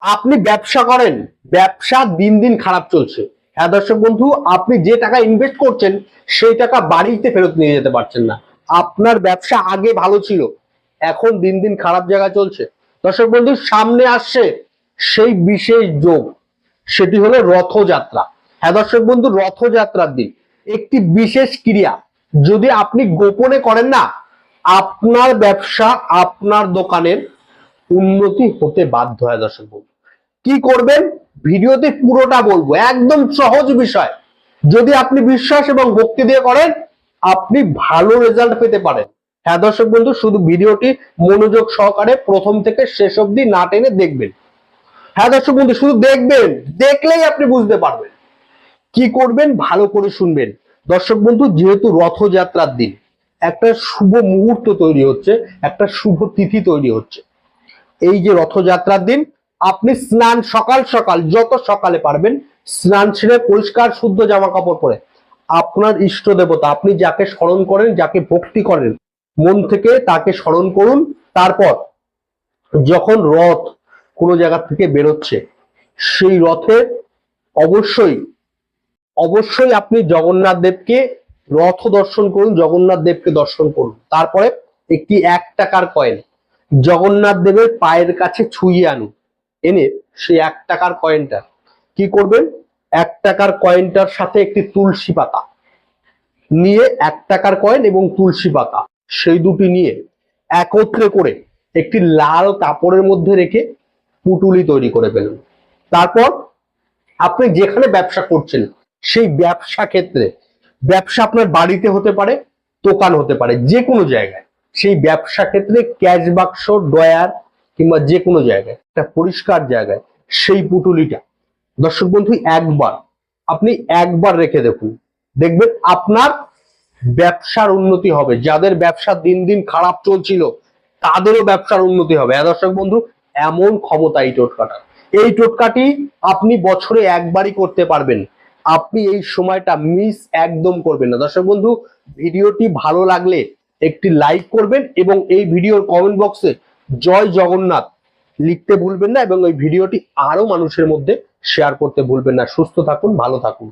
আপনি ব্যবসা করেন, ব্যবসা দিন দিন খারাপ চলছে। হ্যাঁ দর্শক বন্ধু, আপনি যে টাকা ইনভেস্ট করছেন সেই টাকা বাড়িতে ফেরত নিয়ে যেতে পারছেন না। আপনার ব্যবসা আগে ভালো ছিল, এখন দিন দিন খারাপ জায়গা চলছে। দর্শক বন্ধু, সামনে আসছে সেই বিশেষ যোগ, সেটি হলো রথযাত্রা। হ্যাঁ দর্শক বন্ধু, রথযাত্রার দিন একটি বিশেষ ক্রিয়া যদি আপনি গোপনে করেন না, আপনার ব্যবসা, আপনার দোকানের উন্নতি হতে বাধ্য হয়। দর্শক বন্ধু, কি করবেন ভিডিওতে পুরোটা বলবো, একদম সহজ বিষয়। যদি আপনি বিশ্বাস এবং ভক্তি দিয়ে করেন, আপনি ভালো রেজাল্ট পেতে পারেন। হ্যাঁ দর্শক বন্ধু, শুধু ভিডিওটি মনোযোগ সহকারে প্রথম থেকে শেষ অবধি না টেনে দেখবেন। হ্যাঁ দর্শক বন্ধু, শুধু দেখবেন, দেখলেই আপনি বুঝতে পারবেন। কি করবেন ভালো করে শুনবেন। দর্শক বন্ধু, যেহেতু রথযাত্রার দিন একটা শুভ মুহূর্ত তৈরি হচ্ছে, একটা শুভ তিথি তৈরি হচ্ছে। এই যে রথযাত্রার দিন আপনি স্নান সকাল সকাল, যত সকালে পারবেন স্নান সেরে পরিষ্কার শুদ্ধ জামা কাপড় পরে আপনার ইষ্ট দেবতা, আপনি যাকে স্মরণ করেন, যাকে ভক্তি করেন, মন থেকে তাকে স্মরণ করুন। তারপর যখন রথ কোনো জায়গা থেকে বেরোচ্ছে, সেই রথে অবশ্যই অবশ্যই আপনি জগন্নাথ দেবকে রথ দর্শন করুন, জগন্নাথ দেবকে দর্শন করুন। তারপরে একটি 1 টাকার কয়েন জগন্নাথ দেবের পায়ের কাছে ছুঁয়ে আনুন। এনে সেই 1 টাকার কয়েনটা কি করবেন, 1 টাকার কয়েনটার সাথে একটি তুলসী পাতা নিয়ে, 1 টাকার কয়েন এবং তুলসী পাতা সেই দুটি নিয়ে একত্রে করে একটি লাল কাপড়ের মধ্যে রেখে পুটুলি তৈরি করে ফেলুন। তারপর আপনি যেখানে ব্যবসা করছেন সেই ব্যবসা ক্ষেত্রে, ব্যবসা আপনার বাড়িতে হতে পারে, দোকান হতে পারে, যে কোনো জায়গায়, সেই ব্যবসা ক্ষেত্রে ক্যাশ বাক্স, ড্রয়ার কিংবা যে কোনো জায়গায়, একটা পরিষ্কার জায়গায় সেই পুটুলিটা দর্শক বন্ধু আপনি একবার রেখে দেখুন, দেখবেন আপনার ব্যবসার উন্নতি হবে। যাদের ব্যবসা দিন দিন খারাপ চলছিল তাদেরও ব্যবসার উন্নতি হবে। দর্শক বন্ধু, এমন ক্ষমতা এই টোটকাটা। এই টোটকাটি আপনি বছরে একবারই করতে পারবেন। আপনি এই সময়টা মিস একদম করবেন না। দর্শক বন্ধু, ভিডিওটি ভালো লাগলে একটি লাইক করবেন এবং এই ভিডিওর কমেন্ট বক্সে জয় জগন্নাথ লিখতে ভুলবেন না, এবং এই ভিডিওটি আরো মানুষের মধ্যে শেয়ার করতে ভুলবেন না। সুস্থ থাকুন, ভালো থাকুন।